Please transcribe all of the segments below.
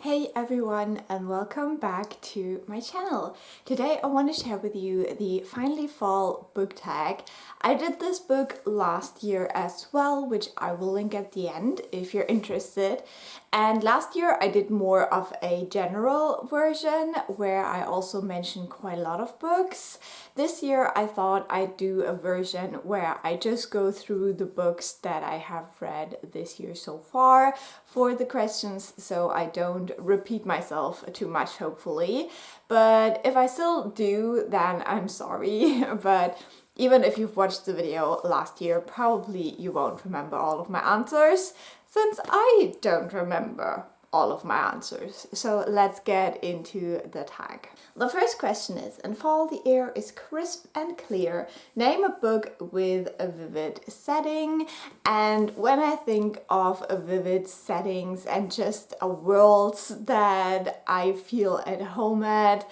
Hey everyone, and welcome back to my channel. Today I want to share with you the Finally Fall book tag. I did this book last year as well, which I will link at the end if you're interested. And last year I did more of a general version where I also mentioned quite a lot of books. This year I thought I'd do a version where I just go through the books that I have read this year so far for the questions, so I don't repeat myself too much, hopefully. But if I still do, then I'm sorry. But even if you've watched the video last year, probably you won't remember all of my answers, since I don't remember all of my answers. So let's get into the tag. The first question is, in fall the air is crisp and clear. Name a book with a vivid setting. And when I think of vivid settings and just worlds that I feel at home at,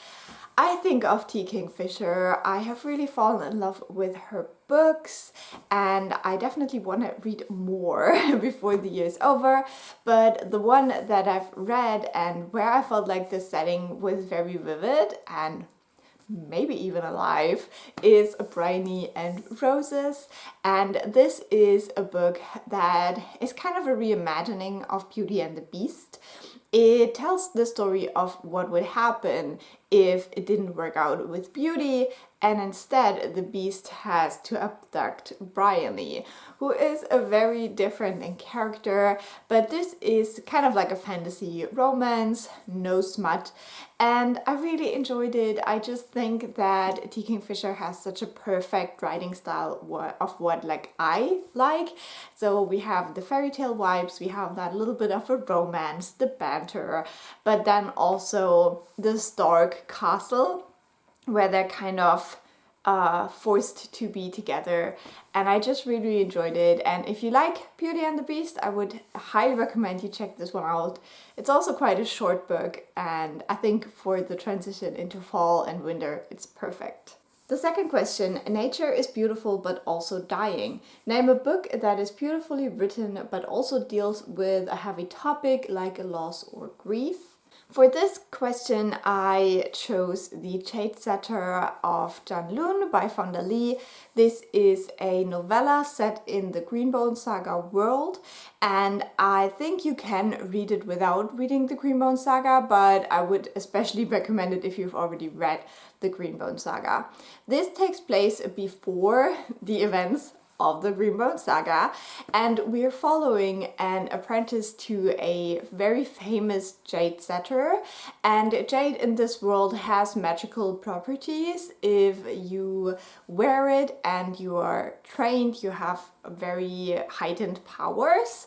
I think of T. Kingfisher. I have really fallen in love with her books and I definitely want to read more before the year's over. But the one that I've read and where I felt like the setting was very vivid and maybe even alive is Briny and Roses. And this is a book that is kind of a reimagining of Beauty and the Beast. It tells the story of what would happen if it didn't work out with Beauty and instead the Beast has to abduct Bryony, who is a very different in character, but this is kind of like a fantasy romance, no smut, and I really enjoyed it. I just think that T. Kingfisher has such a perfect writing style of what like I like. So we have the fairy tale vibes, we have that little bit of a romance, the banter, but then also the Stark castle where they're kind of forced to be together, and I just really enjoyed it. And if you like Beauty and the Beast, I would highly recommend you check this one out. It's also quite a short book and I think for the transition into fall and winter it's perfect. The second question, nature is beautiful but also dying. Name a book that is beautifully written but also deals with a heavy topic like loss or grief. For this question, I chose The Jade Setter of Jan Loon by Fonda Lee. This is a novella set in the Greenbone Saga world, and I think you can read it without reading the Greenbone Saga, but I would especially recommend it if you've already read the Greenbone Saga. This takes place before the events of the Greenbone Saga, and we're following an apprentice to a very famous jade setter, and jade in this world has magical properties. If you wear it and you are trained, you have very heightened powers,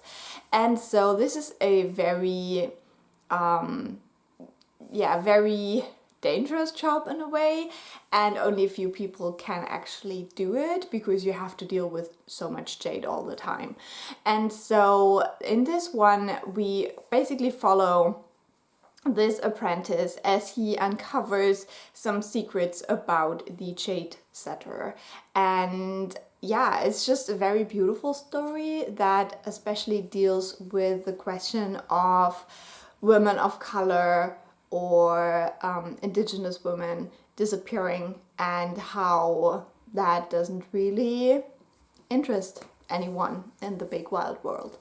and so this is a very very dangerous job in a way, and only a few people can actually do it because you have to deal with so much jade all the time. And so in this one we basically follow this apprentice as he uncovers some secrets about the jade setter. And yeah, it's just a very beautiful story that especially deals with the question of women of color or indigenous women disappearing and how that doesn't really interest anyone in the big wild world.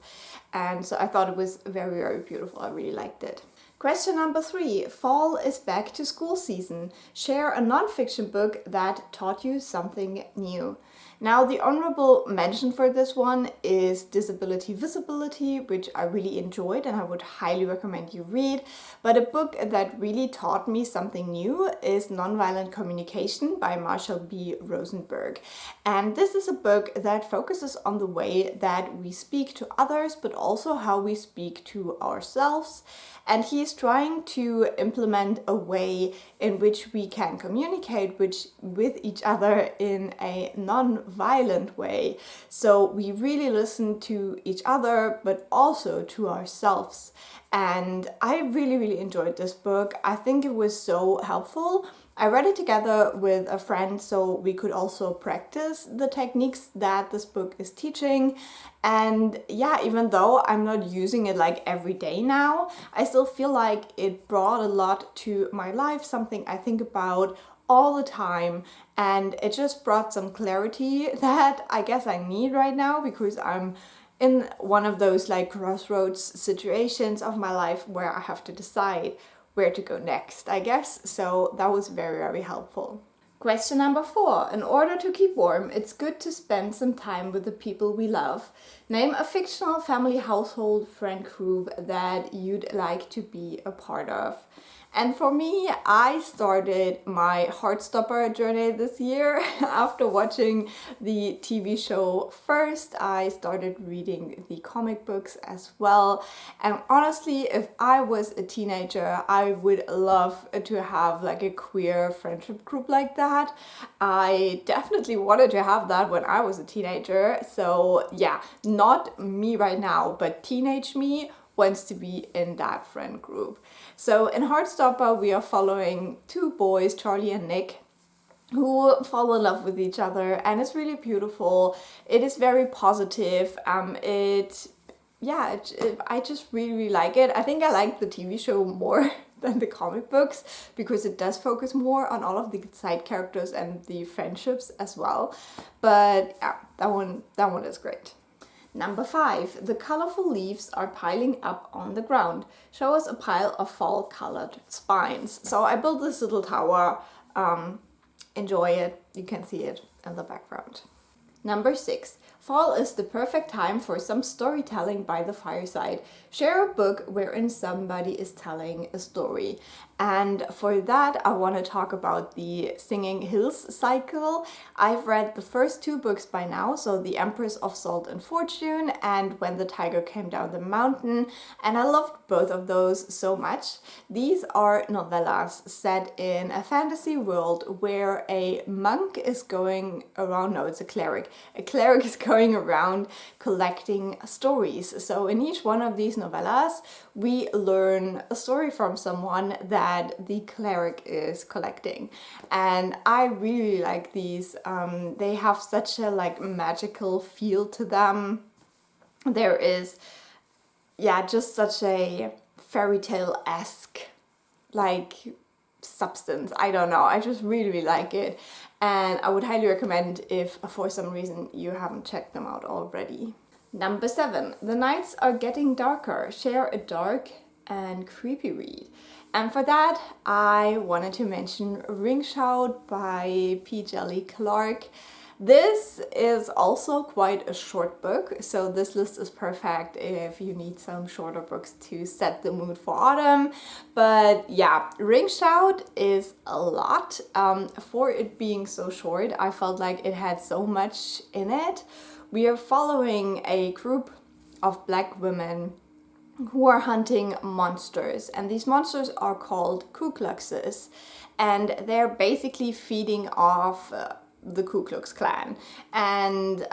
And so I thought it was very, very beautiful. I really liked it. Question number 3. Fall is back to school season. Share a non-fiction book that taught you something new. Now, the honorable mention for this one is Disability Visibility, which I really enjoyed and I would highly recommend you read. But a book that really taught me something new is Nonviolent Communication by Marshall B. Rosenberg. And this is a book that focuses on the way that we speak to others, but also how we speak to ourselves. And he's trying to implement a way in which we can communicate with each other in a non non-violent way. So we really listen to each other, but also to ourselves. And I really, really enjoyed this book. I think it was so helpful. I read it together with a friend so we could also practice the techniques that this book is teaching. And yeah, even though I'm not using it like every day now, I still feel like it brought a lot to my life, something I think about all the time, and it just brought some clarity that I guess I need right now, because I'm in one of those like crossroads situations of my life where I have to decide where to go next, I guess. So that was very, very helpful. Question number 4. In order to keep warm, it's good to spend some time with the people we love. Name a fictional family, household, friend group that you'd like to be a part of. And for me, I started my Heartstopper journey this year. After watching the TV show first, I started reading the comic books as well. And honestly, if I was a teenager, I would love to have like a queer friendship group like that. I definitely wanted to have that when I was a teenager. So yeah, not me right now, but teenage me wants to be in that friend group. So in Heartstopper, we are following 2 boys, Charlie and Nick, who fall in love with each other, and it's really beautiful. It is very positive. I just really, really like it. I think I like the TV show more than the comic books because it does focus more on all of the side characters and the friendships as well. But yeah, that one is great. Number 5. The colorful leaves are piling up on the ground. Show us a pile of fall-colored spines. So I built this little tower. Enjoy it. You can see it in the background. Number 6. Fall is the perfect time for some storytelling by the fireside. Share a book wherein somebody is telling a story. And for that, I want to talk about the Singing Hills cycle. I've read the first 2 books by now, so The Empress of Salt and Fortune and When the Tiger Came Down the Mountain, and I loved both of those so much. These are novellas set in a fantasy world where a monk is going around, no, it's a cleric. A cleric is going around collecting stories. So in each one of these novellas, we learn a story from someone that the cleric is collecting. And I really like these. They have such a like magical feel to them. There is, yeah, just such a fairy tale-esque like substance. I don't know. I just really, really like it. And I would highly recommend if for some reason you haven't checked them out already. Number 7. The nights are getting darker. Share a dark and creepy read. And for that, I wanted to mention Ring Shout by P. Jelly Clark. This is also quite a short book, so this list is perfect if you need some shorter books to set the mood for autumn. But yeah, Ring Shout is a lot. For it being so short, I felt like it had so much in it. We are following a group of Black women who are hunting monsters, and these monsters are called Ku Kluxes, and they're basically feeding off the Ku Klux Klan. And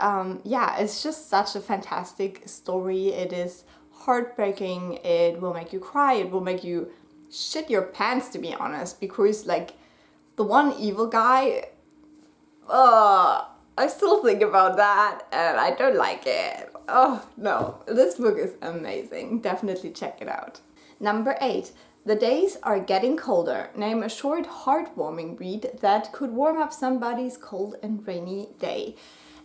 yeah, it's just such a fantastic story. It is heartbreaking. It will make you cry. It will make you shit your pants, to be honest, because like the one evil guy, I still think about that and I don't like it. Oh no, this book is amazing. Definitely check it out. Number 8. The days are getting colder. Name a short, heartwarming read that could warm up somebody's cold and rainy day.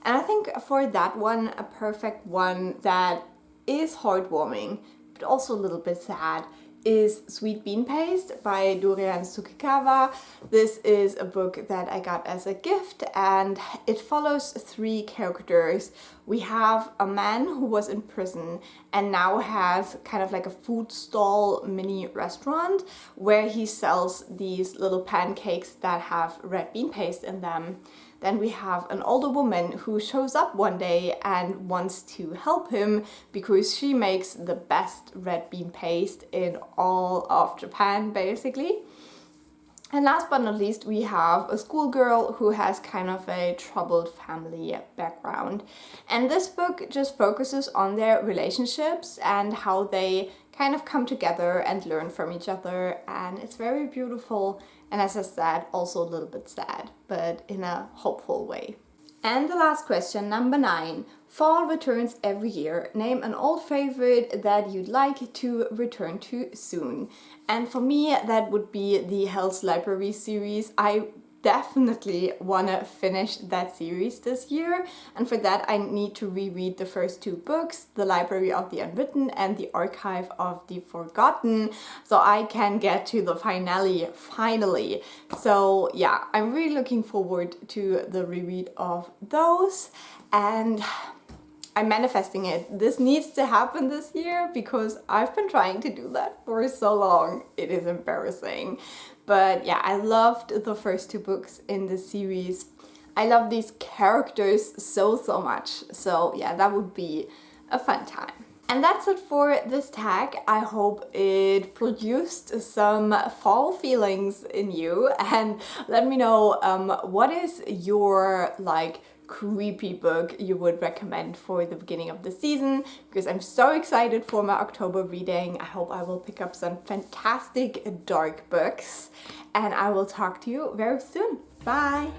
And I think for that one, a perfect one that is heartwarming, but also a little bit sad, is Sweet Bean Paste by Dorian Tsukikawa. This is a book that I got as a gift, and it follows 3 characters. We have a man who was in prison and now has kind of like a food stall mini restaurant where he sells these little pancakes that have red bean paste in them. Then we have an older woman who shows up one day and wants to help him because she makes the best red bean paste in all of Japan, basically. And last but not least, we have a schoolgirl who has kind of a troubled family background. And this book just focuses on their relationships and how they kind of come together and learn from each other. And it's very beautiful. And as I said, also a little bit sad, but in a hopeful way. And the last question, number 9. Fall returns every year. Name an old favorite that you'd like to return to soon. And for me, that would be the Hell's Library series. I definitely want to finish that series this year, and for that I need to reread the first 2 books, The Library of the Unwritten and The Archive of the Forgotten, so I can get to the finale finally. So yeah, I'm really looking forward to the reread of those, and I'm manifesting it. This needs to happen this year because I've been trying to do that for so long. It is embarrassing. But yeah, I loved the first 2 books in the series. I love these characters so much. So yeah, that would be a fun time. And that's it for this tag. I hope it produced some fall feelings in you, and let me know what is your creepy book you would recommend for the beginning of the season, because I'm so excited for my October reading. I hope I will pick up some fantastic dark books, and I will talk to you very soon. Bye!